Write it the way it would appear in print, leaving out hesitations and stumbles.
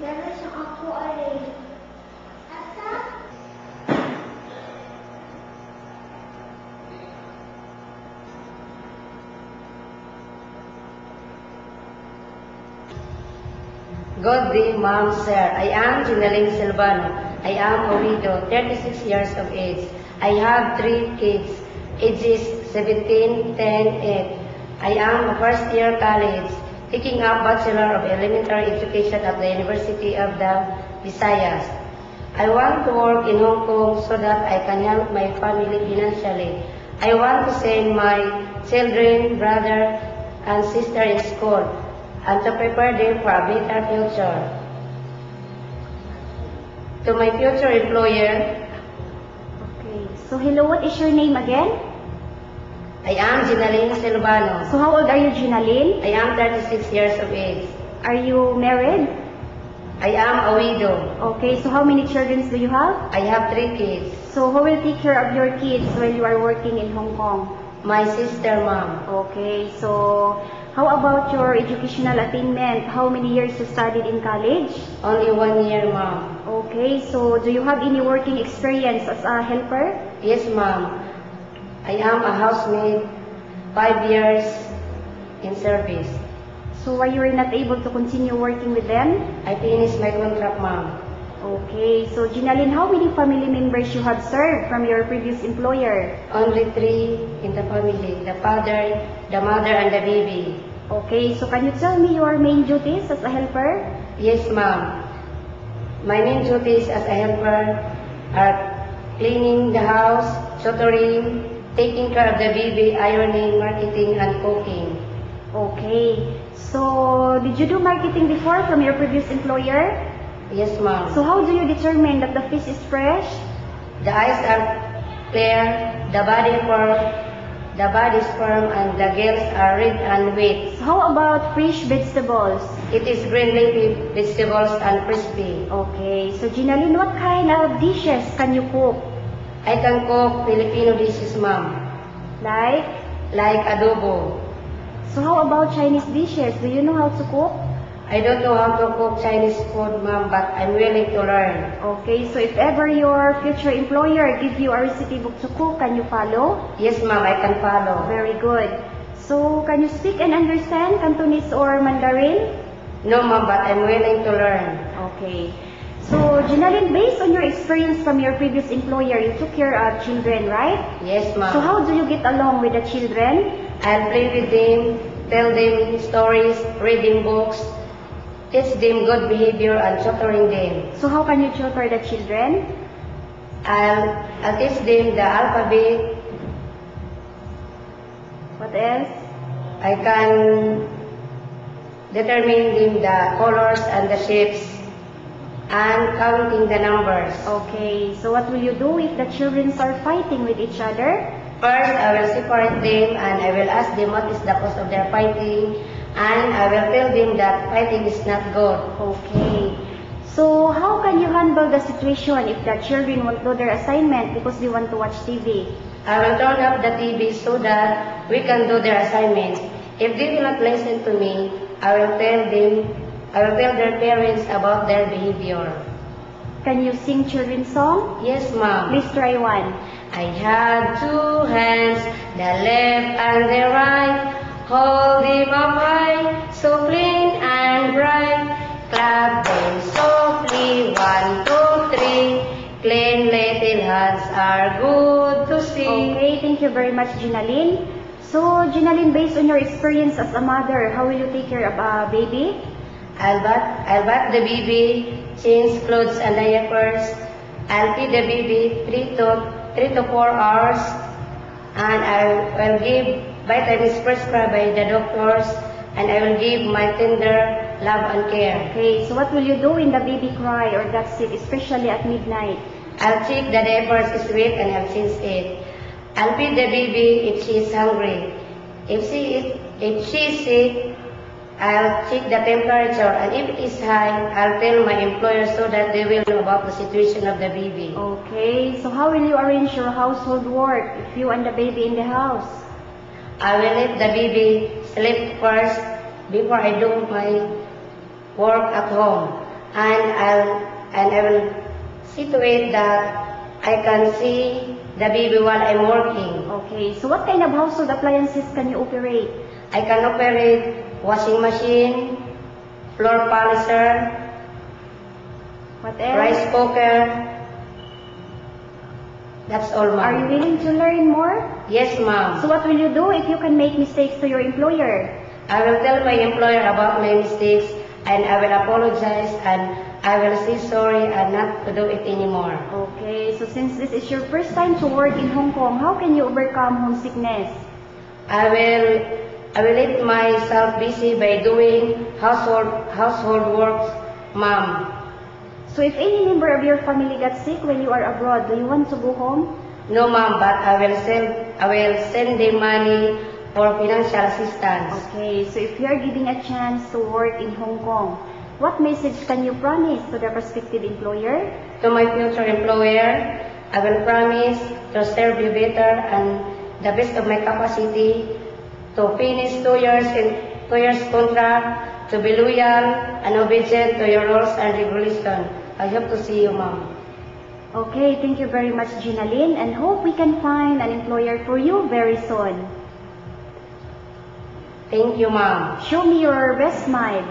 Meron siyang ako alay. Asa? Good day, Ma'am, Sir. I am Ginaline Silvano. I am a widow, 36 years of age. I have 3 kids, ages 17, 10, 8. I am a first-year college, taking up Bachelor of Elementary Education at the University of the Visayas. I want to work in Hong Kong so that I can help my family financially. I want to send my children, brother, and sister in school, and to prepare them for a better future. To my future employer, Okay. So, hello, what is your name again? I am Ginaline Silvano. So, how old are you, Ginaline? I am 36 years of age. Are you married? I am a widow. Okay. So, how many children do you have? I have 3 kids. So, who will take care of your kids while you are working in Hong Kong? My sister, Ma'am. Okay. So, how about your educational attainment? How many years you studied in college? Only 1 year, Ma'am. Okay. So, do you have any working experience as a helper? Yes, Ma'am. I am a housemaid, 5 years in service. So, why you were not able to continue working with them? I finished my contract, Ma'am. Okay. So, Ginaline, how many family members you have served from your previous employer? Only 3 in the family, the father, the mother, and the baby. Okay. So, can you tell me your main duties as a helper? Yes, Ma'am. My main duties as a helper are cleaning the house, tutoring, taking care of the baby, ironing, marketing, and cooking. Okay. So, did you do marketing before from your previous employer? Yes, Ma'am. So, how do you determine that the fish is fresh? The eyes are clear, the body is firm, and the gills are red and wet. So, how about fresh vegetables? It is green leafy vegetables and crispy. Okay. So, Ginaline, what kind of dishes can you cook? I can cook Filipino dishes, Ma'am, Like? like adobo. So, how about Chinese dishes? Do you know how to cook? I don't know how to cook Chinese food, Ma'am, but I'm willing to learn. Okay. So, if ever your future employer gives you a recipe book to cook, can you follow? Yes, Ma'am, I can follow. Very good. So, can you speak and understand Cantonese or Mandarin? No, Ma'am, but I'm willing to learn. Okay. So, Ginaline, based on your experience from your previous employer, you took care of children, right? Yes, Ma'am. So, how do you get along with the children? I'll play with them, tell them stories, reading books, teach them good behavior, and tutoring them. So, how can you tutor the children? I'll teach them the alphabet. What else? I can determine them the colors and the shapes and counting the numbers. Okay. So, what will you do if the children are fighting with each other? First, I will separate them and I will ask them what is the cause of their fighting, and I will tell them that fighting is not good. Okay. So, how can you handle the situation if the children won't do their assignment because they want to watch TV? I will turn up the TV so that we can do their assignments. If they will not listen to me, I will tell their parents about their behavior. Can you sing children's song? Yes, Ma'am. Please try one. I had 2 hands, the left and the right, hold them up high, so clean and bright. Clap them softly, 1, 2, 3. Clean little hands are good to see. Okay, thank you very much, Ginaline. So, Ginaline, based on your experience as a mother, how will you take care of a baby? I'll bath the baby, change clothes and diapers. I'll feed the baby 3 to 4 hours, and I will give vitamins prescribed by the doctors, and I will give my tender love and care. Okay, so what will you do when the baby cry or got sick, especially at midnight? I'll check the diapers is wet and I'll change it. I'll feed the baby if she is hungry. If she is sick, I'll check the temperature, and if it is high, I'll tell my employer so that they will know about the situation of the baby. Okay, so how will you arrange your household work if you and the baby in the house? I will let the baby sleep first before I do my work at home. and I will see to it that I can see the baby while I'm working. Okay, so what kind of household appliances can you operate? I can operate washing machine, floor polisher, What else? rice cooker. That's all, Are you ma'am. willing to learn more? Yes, ma'am. So what will you do if you can make mistakes to your employer? I will tell my employer about my mistakes and I will apologize and I will say sorry and not to do it anymore. Okay, so since this is your first time to work in Hong Kong, how can you overcome homesickness? I will let myself busy by doing household works, ma'am. So if any member of your family got sick when you are abroad, do you want to go home? No, ma'am, but I will send them money for financial assistance. Okay, so if you are given a chance to work in Hong Kong, what message can you promise to the prospective employer? To my future employer, I will promise to serve you better and the best of my capacity, to finish 2 years contract, to be loyal and obedient to your rules and regulations. I hope to see you, ma'am. Okay, thank you very much, Gina Lynn, and hope we can find an employer for you very soon. Thank you, ma'am. Show me your best smile.